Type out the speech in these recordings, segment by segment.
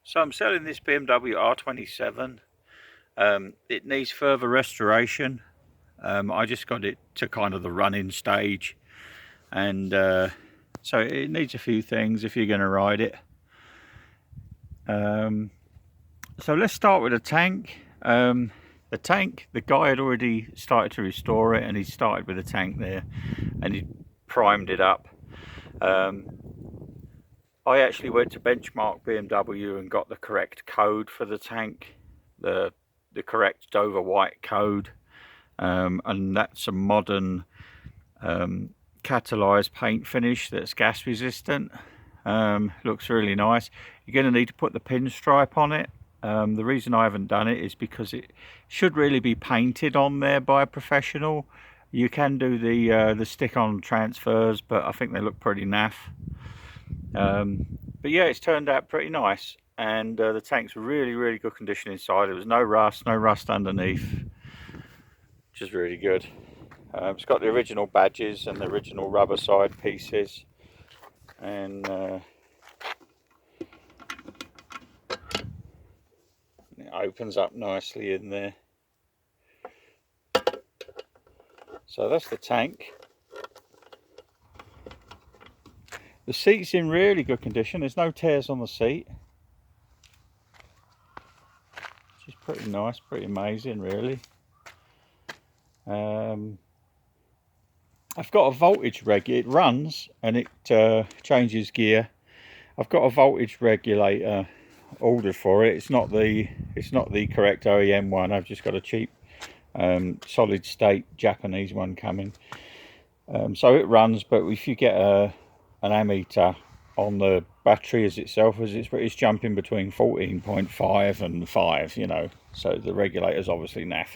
So I'm selling this BMW R27. It needs further restoration. I just got it to kind of the running stage, and so it needs a few things if you're going to ride it. So let's start with the tank. The guy had already started to restore it, and he started with the tank there, and he primed it up. I actually went to Benchmark BMW and got the correct code for the tank, the correct Dover white code, and that's a modern catalyzed paint finish that's gas resistant. Looks really nice. You're going to need to put the pinstripe on it. The reason I haven't done it is because it should really be painted on there by a professional. You can do the stick-on transfers, but I think they look pretty naff. But yeah, it's turned out pretty nice, and the tank's really good condition inside. There was no rust underneath, which is really good. It's got the original badges and the original rubber side pieces, and it opens up nicely in there. So that's the tank. The seat's in really good condition. There's no tears on the seat, which is pretty nice, pretty amazing really. I've got a voltage it runs and it changes gear. I've got a voltage regulator ordered for it. It's not the correct OEM one. I've just got a cheap solid state Japanese one coming. So it runs, but if you get an ammeter on the battery as itself, as it's jumping between 14.5 and 5, you know, so the regulator's obviously naff.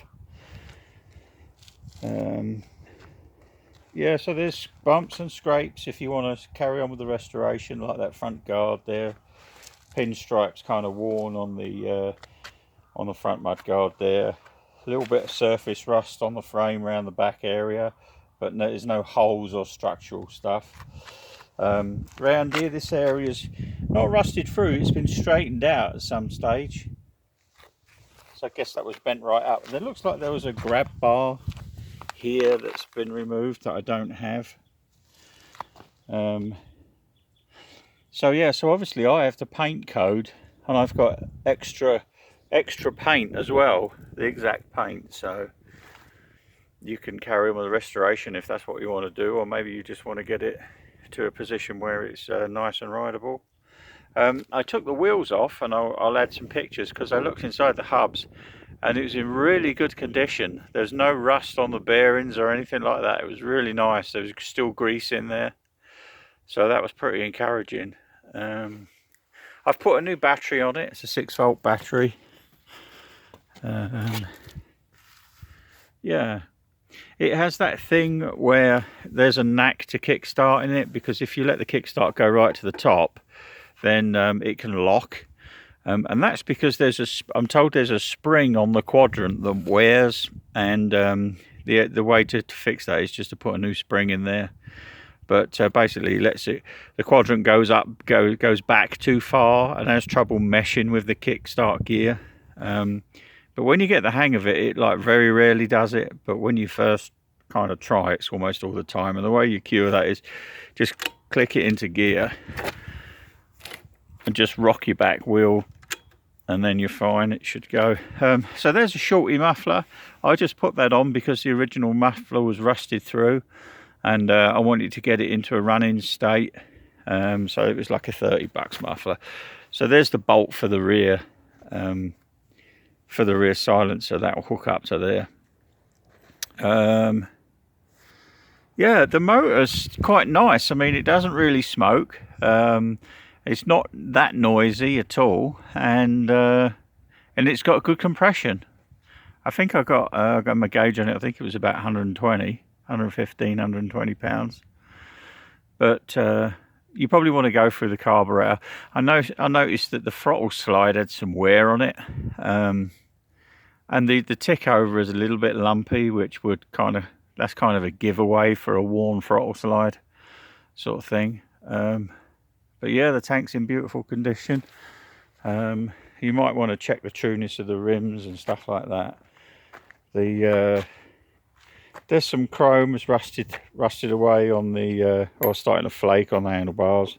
Yeah, so there's bumps and scrapes if you want to carry on with the restoration, like that front guard there. Pinstripes kind of worn on the front mud guard there. A little bit of surface rust on the frame around the back area, but there's no holes or structural stuff. Round here, this area's not rusted through, it's been straightened out at some stage. So I guess that was bent right up. And it looks like there was a grab bar here that's been removed that I don't have. So yeah, so obviously I have the paint code, and I've got extra paint as well, the exact paint, so you can carry on with the restoration if that's what you want to do, or maybe you just want to get it to a position where it's nice and rideable. I took the wheels off, and I'll add some pictures, because I looked inside the hubs and it was in really good condition. There's no rust on the bearings or anything like that. It was really nice. There was still grease in there, so that was pretty encouraging. I've put a new battery on it. It's a 6-volt battery. Yeah, it has that thing where there's a knack to kickstarting it, because if you let the kickstart go right to the top, then it can lock. And that's because I'm told there's a spring on the quadrant that wears, and the way to fix that is just to put a new spring in there. But basically, the quadrant goes back too far and has trouble meshing with the kickstart gear. But when you get the hang of it, it like very rarely does it. But when you first kind of try, it's almost all the time. And the way you cure that is just click it into gear and just rock your back wheel, and then you're fine. It should go. So there's a shorty muffler. I just put that on because the original muffler was rusted through, and I wanted to get it into a running state. So it was like a $30 muffler. So there's the bolt for the rear silencer. That will hook up to there. Yeah, the motor's quite nice. I mean, it doesn't really smoke. It's not that noisy at all, and it's got good compression. I think I got my gauge on it. I think it was about 120 pounds. But you probably want to go through the carburetor. I noticed that the throttle slide had some wear on it, and the tick over is a little bit lumpy, which that's kind of a giveaway for a worn throttle slide sort of thing. But yeah, the tank's in beautiful condition. You might want to check the trueness of the rims and stuff like that. There's some chrome has rusted away on the or starting to flake on the handlebars.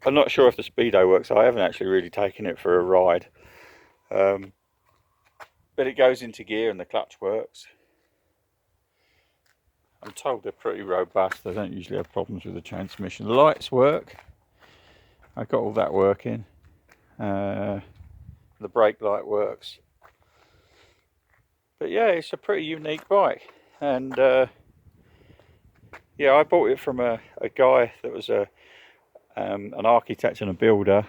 I'm not sure if the speedo works. I haven't actually really taken it for a ride, but it goes into gear and the clutch works. I'm told they're pretty robust. They don't usually have problems with the transmission. The lights work. I got all that working. The brake light works. But yeah, it's a pretty unique bike. And yeah, I bought it from a guy that was an architect and a builder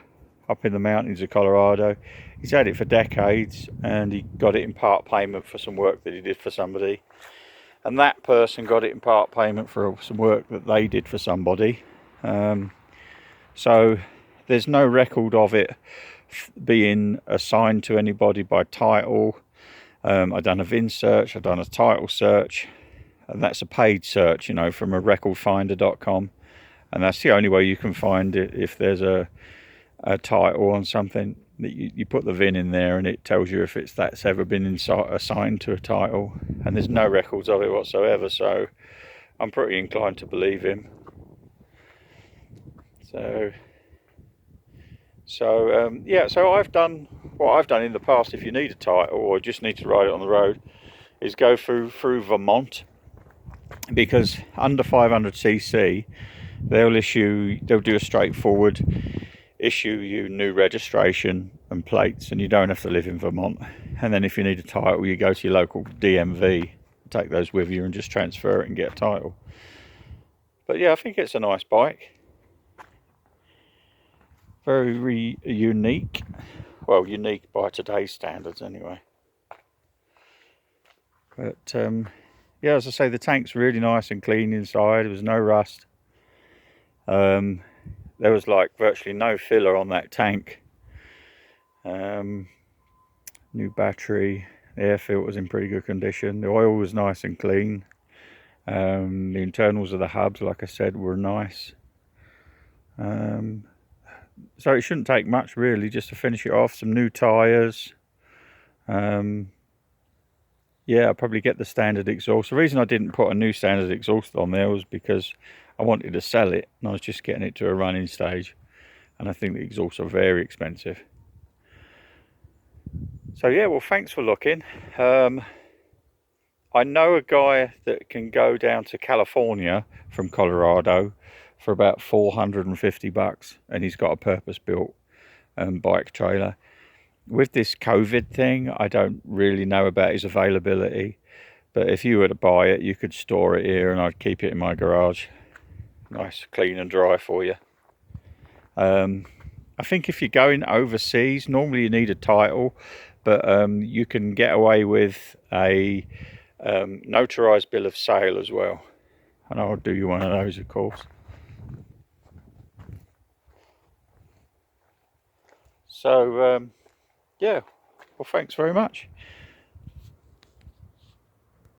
up in the mountains of Colorado. He's had it for decades, and he got it in part payment for some work that he did for somebody. And that person got it in part payment for some work that they did for somebody. So there's no record of it being assigned to anybody by title. I've done a VIN search, I've done a title search, and that's a paid search, you know, from a recordfinder.com. And that's the only way you can find it. If there's a title on something, that you put the VIN in there and it tells you if that's ever been assigned to a title, and there's no records of it whatsoever, so I'm pretty inclined to believe him. Yeah, so I've done what I've done in the past. If you need a title or just need to ride it on the road, is go through Vermont, because under 500cc they'll do a straightforward issue you new registration and plates, and you don't have to live in Vermont. And then if you need a title, you go to your local DMV, take those with you and just transfer it and get a title. But yeah, I think it's a nice bike, very unique. Well, unique by today's standards anyway. But yeah, as I say, the tank's really nice and clean inside. There was no rust. There was like virtually no filler on that tank. New battery, the air filter's in pretty good condition. The oil was nice and clean. The internals of the hubs, like I said, were nice. So it shouldn't take much really, just to finish it off. Some new tyres. Yeah, I'll probably get the standard exhaust. The reason I didn't put a new standard exhaust on there was because I wanted to sell it, and I was just getting it to a running stage, and I think the exhausts are very expensive. So yeah, well, thanks for looking. I know a guy that can go down to California from Colorado for about $450, and he's got a purpose-built bike trailer. With this COVID thing, I don't really know about his availability, but if you were to buy it, you could store it here and I'd keep it in my garage. Nice, clean and dry for you. I think if you're going overseas, normally you need a title, but you can get away with a notarized bill of sale as well. And I'll do you one of those, of course. So yeah, well, thanks very much.